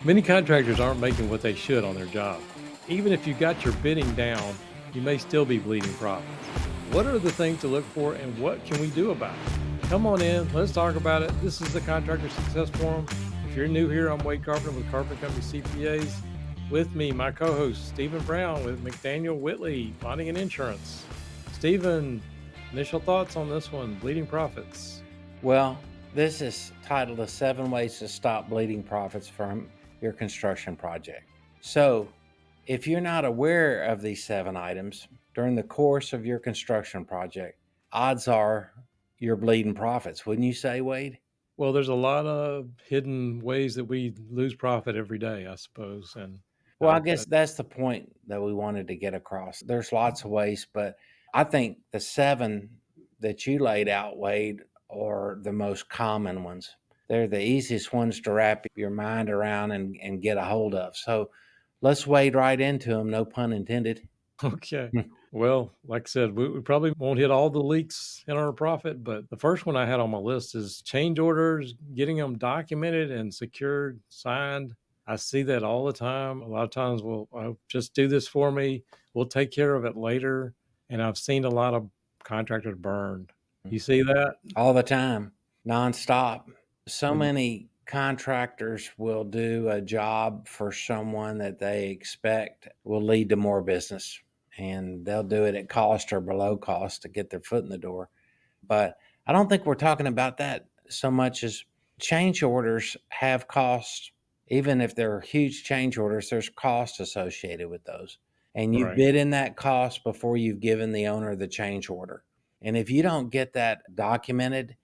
Many contractors aren't making what they should on their job. Even if you got your bidding down, you may still be bleeding profits. What are the things to look for and what can we do about it? Come on in, let's talk about it. This is the Contractor Success Forum. If you're new here, I'm Wade Carpenter with Carpenter Company CPAs. With me, my co-host, Stephen Brown with McDaniel Whitley, Bonding and Insurance. Stephen, initial thoughts on this one, bleeding profits? Well, this is titled The 7 Ways to Stop Bleeding Profits from Your Construction Project. So, if you're not aware of these 7 items during the course of your construction project, odds are you're bleeding profits, wouldn't you say, Wade? Well, there's a lot of hidden ways that we lose profit every day, I suppose. And Well, I guess that's the point that we wanted to get across. There's lots of ways, but I think the 7 that you laid out, Wade, are the most common ones. They're the easiest ones to wrap your mind around and get a hold of. So let's wade right into them, no pun intended. Okay. Well, like I said, we probably won't hit all the leaks in our profit, but the first one I had on my list is change orders, getting them documented and secured, signed. I see that all the time. A lot of times, well, just do this for me. We'll take care of it later. And I've seen a lot of contractors burned. You see that? All the time, nonstop. So many contractors will do a job for someone that they expect will lead to more business, and they'll do it at cost or below cost to get their foot in the door. But I don't think we're talking about that so much as change orders have costs. Even if they're huge change orders, there's cost associated with those. And you Right. bid in that cost before you've given the owner the change order. And if you don't get that documented,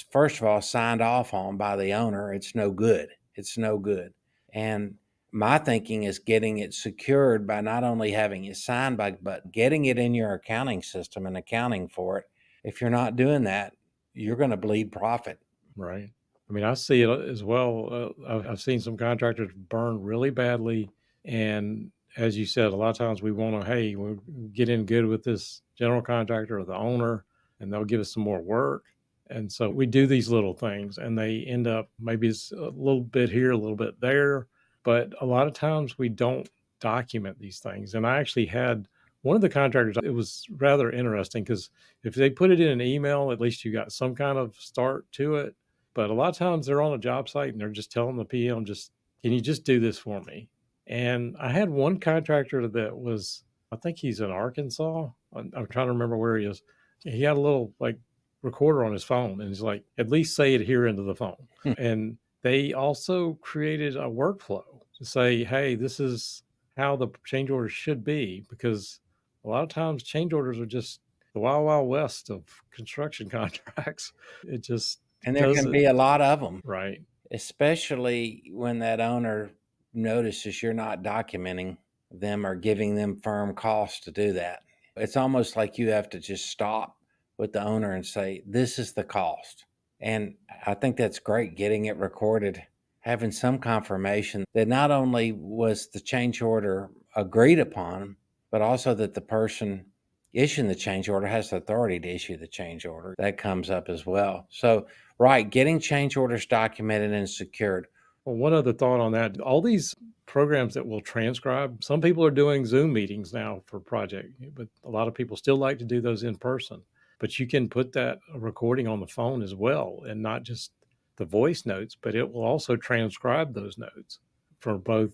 first of all, signed off on by the owner, it's no good. It's no good. And my thinking is getting it secured by not only having it signed by, but getting it in your accounting system and accounting for it. If you're not doing that, you're going to bleed profit. Right. I mean, I see it as well. I've seen some contractors burn really badly. And as you said, a lot of times we want to, hey, we'll get in good with this general contractor or the owner, and they'll give us some more work. And so we do these little things, and they end up maybe it's a little bit here, a little bit there. But a lot of times we don't document these things. And I actually had one of the contractors, it was rather interesting because if they put it in an email, at least you got some kind of start to it. But a lot of times they're on a job site and they're just telling the PM, can you just do this for me? And I had one contractor that was, I think he's in Arkansas. I'm trying to remember where he is. He had a little like recorder on his phone and he's like, at least say it here into the phone. And they also created a workflow to say, hey, this is how the change orders should be, because a lot of times change orders are just the wild, wild west of construction contracts. It just, and there can be a lot of them, right? Especially when that owner notices you're not documenting them or giving them firm costs to do that. It's almost like you have to just stop with the owner and say, this is the cost. And I think that's great, getting it recorded, having some confirmation that not only was the change order agreed upon, but also that the person issuing the change order has the authority to issue the change order. That comes up as well. So, right, getting change orders documented and secured. Well, one other thought on that, all these programs that will transcribe, some people are doing Zoom meetings now for project, but a lot of people still like to do those in person. But you can put that recording on the phone as well, and not just the voice notes, but it will also transcribe those notes for both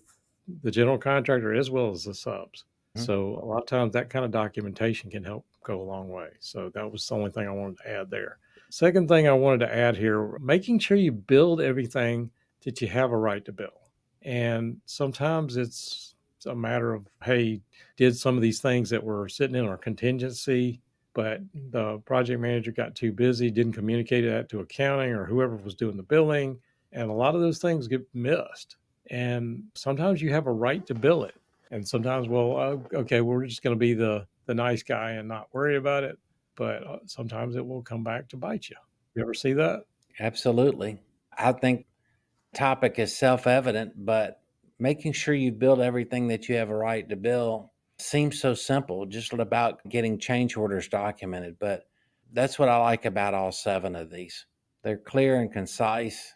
the general contractor as well as the subs. Mm-hmm. So a lot of times that kind of documentation can help go a long way. So that was the only thing I wanted to add there. Second thing I wanted to add here, making sure you build everything that you have a right to bill. And sometimes it's a matter of, hey, did some of these things that were sitting in our contingency, but the project manager got too busy, didn't communicate that to accounting or whoever was doing the billing. And a lot of those things get missed. And sometimes you have a right to bill it. And sometimes, okay, we're just going to be the nice guy and not worry about it. But sometimes it will come back to bite you. You ever see that? Absolutely. I think the topic is self-evident, but making sure you build everything that you have a right to bill seems so simple, just about getting change orders documented. But that's what I like about all 7 of these. They're clear and concise,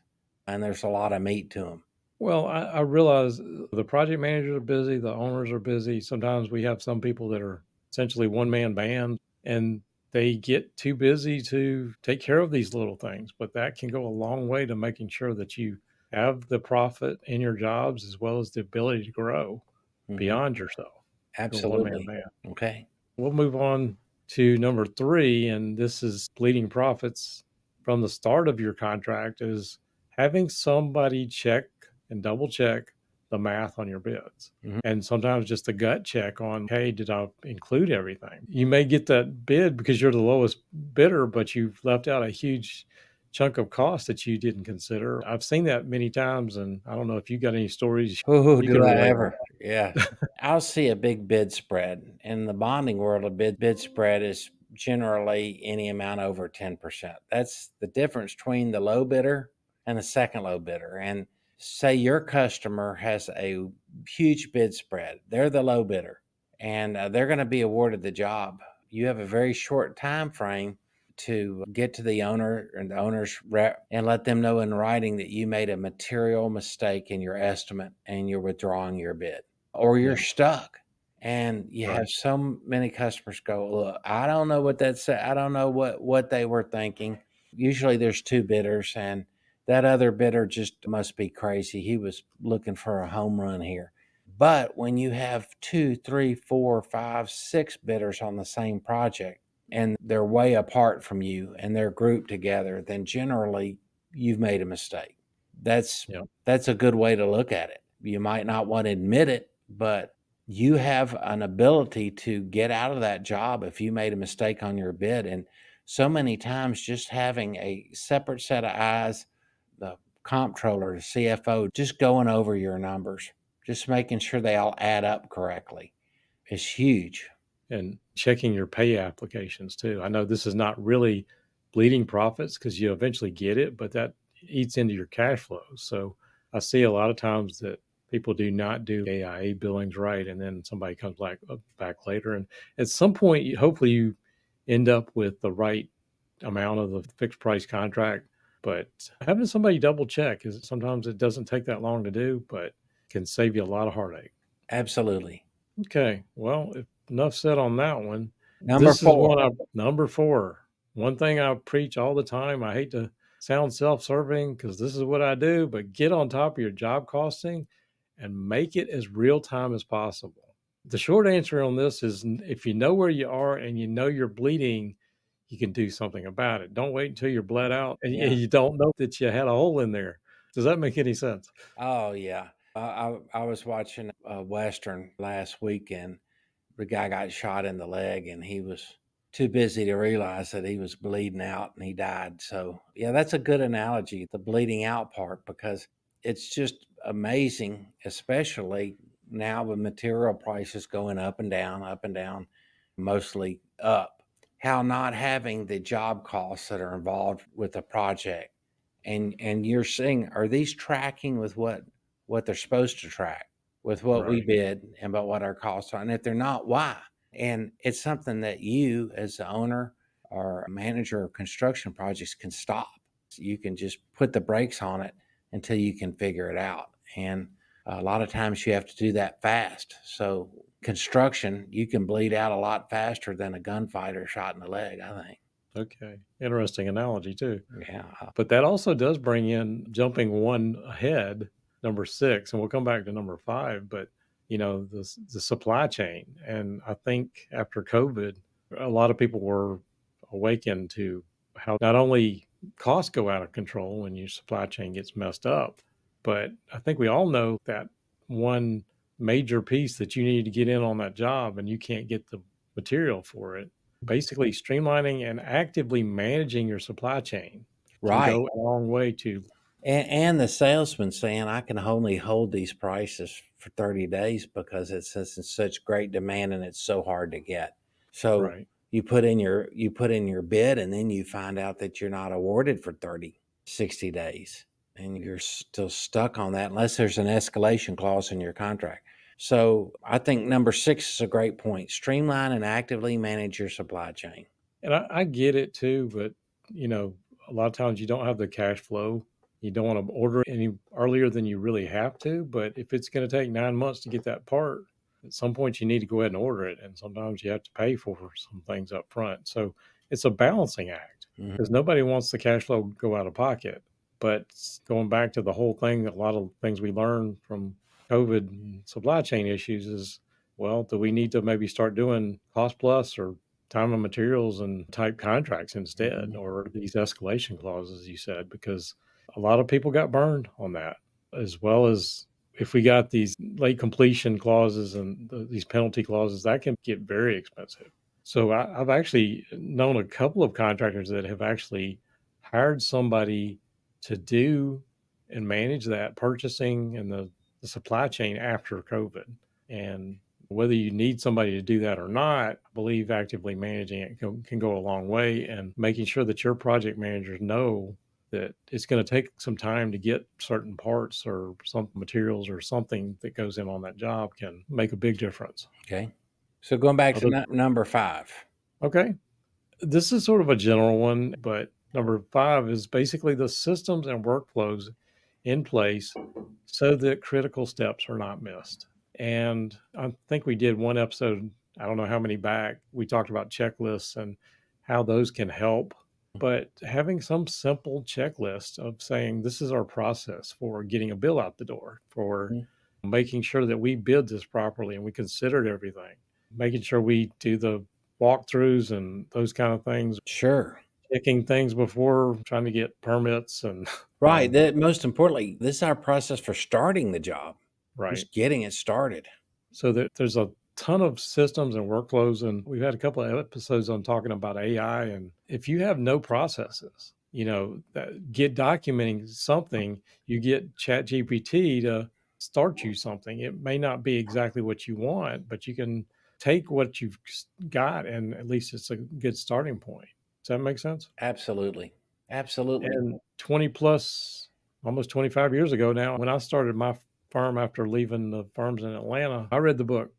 and there's a lot of meat to them. Well, I realize the project managers are busy, the owners are busy. Sometimes we have some people that are essentially one man band and they get too busy to take care of these little things. But that can go a long way to making sure that you have the profit in your jobs as well as the ability to grow Mhm. beyond yourself. You're a one man Absolutely. band. Okay. We'll move on to number 3, and this is bleeding profits from the start of your contract is having somebody check and double check the math on your bids. Mhm. And sometimes just a gut check on, hey, did I include everything? You may get that bid because you're the lowest bidder, but you've left out a huge chunk of cost that you didn't consider. I've seen that many times, and I don't know if you got any stories Ooh, you do can I relate on ever. Yeah. I'll see a big bid spread. In the bonding world, a bid spread is generally any amount over 10%. That's the difference between the low bidder and the second low bidder. And say your customer has a huge bid spread, they're the low bidder, and they're going to be awarded the job. You have a very short time frame to get to the owner and the owner's rep and let them know in writing that you made a material mistake in your estimate and you're withdrawing your bid or you're Yeah, stuck. And you have right. so many customers go, look, I don't know what that said. I don't know what they were thinking. Usually there's two bidders, and that other bidder just must be crazy. He was looking for a home run here. But when you have two, three, four, five, six bidders on the same project, and they're way apart from you and they're grouped together, then generally you've made a mistake. That's Yeah. that's a good way to look at it. You might not want to admit it, but you have an ability to get out of that job if you made a mistake on your bid. And so many times just having a separate set of eyes, the comptroller, the CFO, just going over your numbers, just making sure they all add up correctly is huge. And checking your pay applications too. I know this is not really bleeding profits because you eventually get it, but that eats into your cash flows. So I see a lot of times that people do not do AIA billings right, and then somebody comes back later, and at some point, hopefully, you end up with the right amount of the fixed price contract. But having somebody double check is sometimes it doesn't take that long to do, but can save you a lot of heartache. Absolutely. Okay. Well, if enough said on that one. Number This is four. one I number 4. One thing I preach all the time. I hate to sound self-serving because this is what I do, but get on top of your job costing and make it as real time as possible. The short answer on this is if you know where you are and you know you're bleeding, you can do something about it. Don't wait until you're bled out and Yeah. you don't know that you had a hole in there. Does that make any sense? Oh, yeah. I was watching a Western last weekend. The guy got shot in the leg and he was too busy to realize that he was bleeding out and he died. So, yeah, that's a good analogy, the bleeding out part, because it's just amazing, especially now with material prices going up and down, mostly up. How not having the job costs that are involved with the project, and you're seeing, are these tracking with what they're supposed to track with what we Right. bid and about what our costs are? And if they're not, why? And it's something that you as the owner or manager of construction projects can stop. You can just put the brakes on it until you can figure it out. And a lot of times you have to do that fast. So construction, you can bleed out a lot faster than a gunfighter shot in the leg, I think. Okay. Interesting analogy too. Yeah. But that also does bring in jumping one ahead, number 6, and we'll come back to number 5. But the supply chain, and I think after COVID, a lot of people were awakened to how not only costs go out of control when your supply chain gets messed up, but I think we all know that one major piece that you need to get in on that job and you can't get the material for it. Basically, streamlining and actively managing your supply chain can Right. go a long way to And the salesman saying, I can only hold these prices for 30 days because it's in such great demand and it's so hard to get. So right. you put in your bid and then you find out that you're not awarded for 30, 60 days. And you're still stuck on that unless there's an escalation clause in your contract. So I think number 6 is a great point. Streamline and actively manage your supply chain. And I get it too, but you know, a lot of times you don't have the cash flow You don't want to order any earlier than you really have to, but if it's going to take 9 months to get that part, at some point you need to go ahead and order it. And sometimes you have to pay for some things up front. So it's a balancing act because nobody wants the cash flow to go out of pocket. But going back to the whole thing, a lot of things we learned from COVID and supply chain issues is, well, do we need to maybe start doing cost plus or time and materials and type contracts instead, or these escalation clauses you said, because a lot of people got burned on that, as well as if we got these late completion clauses and these penalty clauses, that can get very expensive. So I've actually known a couple of contractors that have actually hired somebody to do and manage that purchasing and the supply chain after COVID. And whether you need somebody to do that or not, I believe actively managing it can go a long way, and making sure that your project managers know that it's going to take some time to get certain parts or some materials or something that goes in on that job can make a big difference. Okay. So going back to Other, number 5. okay. This is sort of a general one, but number 5 is basically the systems and workflows in place so that critical steps are not missed. And I think we did one episode, I don't know how many back, we talked about checklists and how those can help. But having some simple checklist of saying, this is our process for getting a bill out the door, for making sure that we bid this properly and we considered everything, making sure we do the walkthroughs and those kind of things, Sure. checking things before trying to get permits and Right. That most importantly, this is our process for starting the job. right. Just getting it started. So there's a ton of systems and workflows, and we've had a couple of episodes on talking about AI. And if you have no processes, that get documenting something, you get Chat GPT to start you something. It may not be exactly what you want, but you can take what you've got, and at least it's a good starting point. Does that make sense? Absolutely. Absolutely. And 20 plus, almost 25 years ago now, when I started my firm after leaving the firms in Atlanta, I read the book,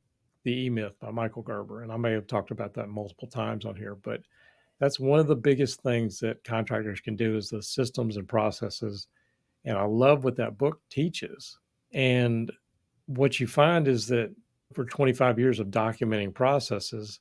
The E Myth by Michael Gerber. And I may have talked about that multiple times on here, but that's one of the biggest things that contractors can do is the systems and processes. And I love what that book teaches. And what you find is that for 25 years of documenting processes,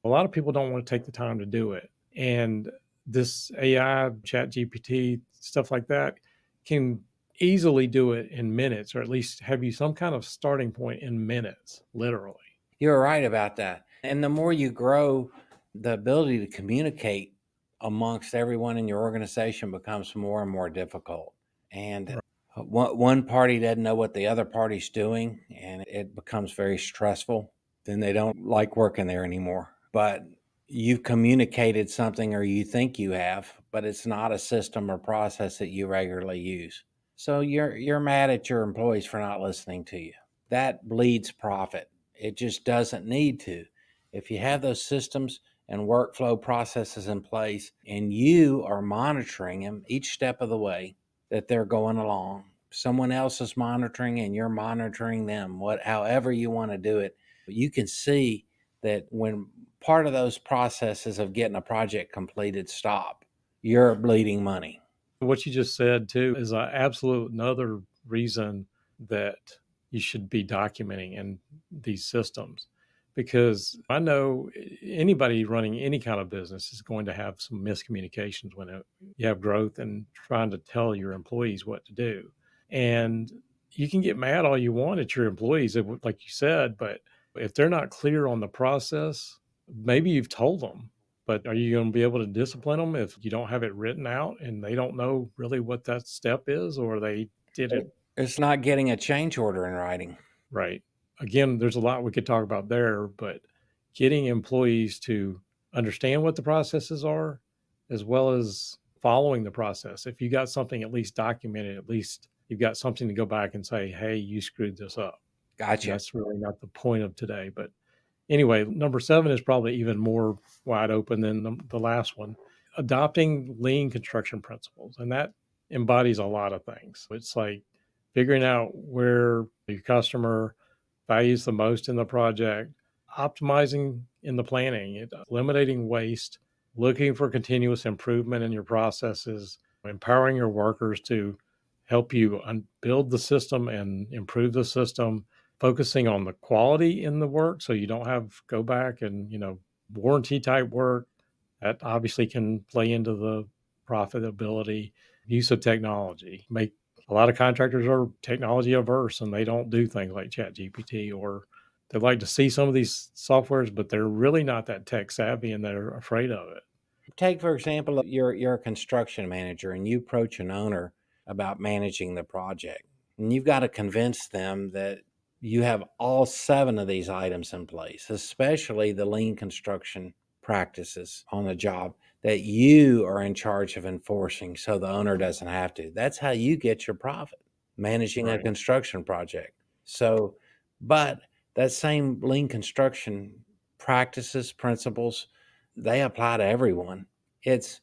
a lot of people don't want to take the time to do it. And this AI, Chat GPT, stuff like that can easily do it in minutes, or at least have you some kind of starting point in minutes, literally. You're right about that. And the more you grow, the ability to communicate amongst everyone in your organization becomes more and more difficult. And one party doesn't know what the other party's doing, and it becomes very stressful. Then they don't like working there anymore. But you've communicated something, or you think you have, but it's not a system or process that you regularly use. So you're mad at your employees for not listening to you. That bleeds profit. It just doesn't need to. If you have those systems and workflow processes in place and you are monitoring them each step of the way that they're going along, someone else is monitoring and you're monitoring them, however you want to do it, you can see that when part of those processes of getting a project completed stop, you're bleeding money. What you just said too is an absolute another reason that you should be documenting in these systems, because I know anybody running any kind of business is going to have some miscommunications when you have growth and trying to tell your employees what to do. And you can get mad all you want at your employees, like you said, but if they're not clear on the process, maybe you've told them, but are you going to be able to discipline them if you don't have it written out and they don't know really what that step is, or they did it It's not getting a change order in writing. right? Again, there's a lot we could talk about there, but getting employees to understand what the processes are, as well as following the process. If you got something at least documented, at least you've got something to go back and say, hey, you screwed this up. And Gotcha. that's really not the point of today. But anyway, number 7 is probably even more wide open than the last one. Adopting lean construction principles. And that embodies a lot of things. It's like figuring out where your customer values the most in the project, optimizing in the planning, eliminating waste, looking for continuous improvement in your processes, empowering your workers to help you build the system and improve the system, focusing on the quality in the work so you don't have go back and, warranty type work. That obviously can play into the profitability. Use of technology. Make a lot of contractors are technology averse and they don't do things like ChatGPT, or they like to see some of these softwares, but they're really not that tech savvy and they're afraid of it. Take, for example, you're a construction manager and you approach an owner about managing the project. And you've got to convince them that you have all 7 of these items in place, especially the lean construction practices on the job that you are in charge of enforcing so the owner doesn't have to. That's how you get your profit, managing a Right. construction project. So, but that same lean construction practices, principles, they apply to everyone. It's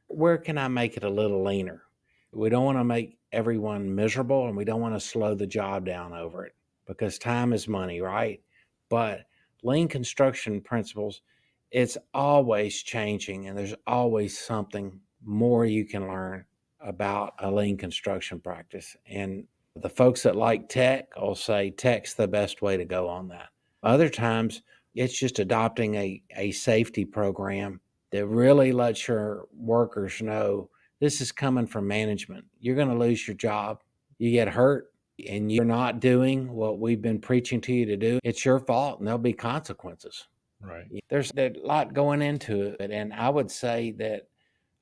where can I make it a little leaner? We don't want to make everyone miserable and we don't want to slow the job down over it because time is money, right? But lean construction principles, it's always changing and there's always something more you can learn about a lean construction practice. And the folks that like tech will say tech's the best way to go on that. Other times, it's just adopting a safety program that really lets your workers know this is coming from management. You're going to lose your job. You get hurt and you're not doing what we've been preaching to you to do. It's your fault and there'll be consequences. Right. There's a lot going into it. And I would say that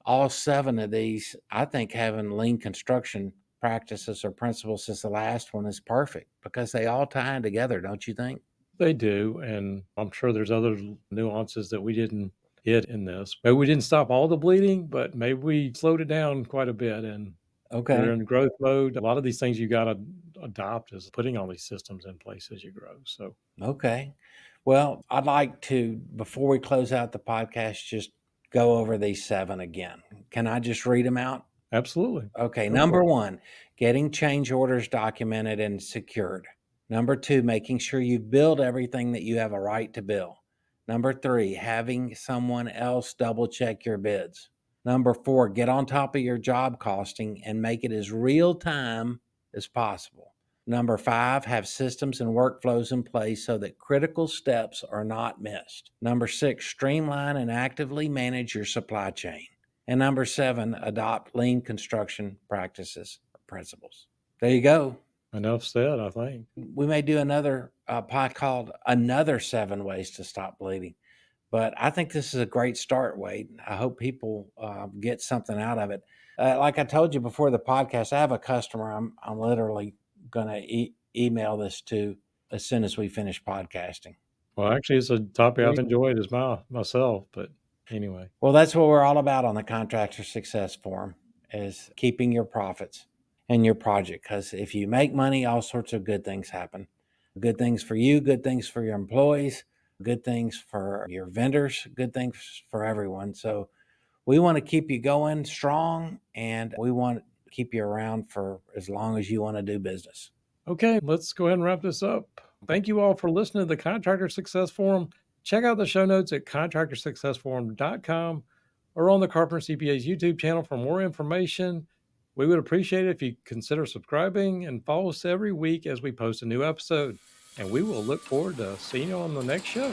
all 7 of these, I think having lean construction practices or principles as the last one is perfect because they all tie in together, don't you think? They do. And I'm sure there's other nuances that we didn't hit in this. Maybe we didn't stop all the bleeding, but maybe we slowed it down quite a bit. And Okay. you're in growth mode. A lot of these things you got to adopt is putting all these systems in place as you grow. So, Okay. Well, I'd like to, before we close out the podcast, just go over these 7 again. Can I just read them out? absolutely. Okay. Go for Number it. 1, getting change orders documented and secured. Number 2, making sure you build everything that you have a right to build. Number 3, having someone else double check your bids. Number 4, get on top of your job costing and make it as real time as possible. Number 5, have systems and workflows in place so that critical steps are not missed. Number 6, streamline and actively manage your supply chain. And number 7, adopt lean construction practices or principles. There you go. Enough said, I think. We may do another pod called Another 7 Ways to Stop Bleeding. But I think this is a great start, Wade. I hope people get something out of it. Like I told you before the podcast, I have a customer I'm literally going to email this to as soon as we finish podcasting. Well, actually, it's a topic I've Really? enjoyed as myself, but anyway. Well, that's what we're all about on the Contractor Success Forum is keeping your profits in your project. Because if you make money, all sorts of good things happen. Good things for you, good things for your employees, good things for your vendors, good things for everyone. So we want to keep you going strong and we want to keep you around for as long as you want to do business. Okay, let's go ahead and wrap this up. Thank you all for listening to the Contractor Success Forum. Check out the show notes at contractorsuccessforum.com or on the Carpenter CPA's YouTube channel for more information. We would appreciate it if you consider subscribing and follow us every week as we post a new episode. And we will look forward to seeing you on the next show.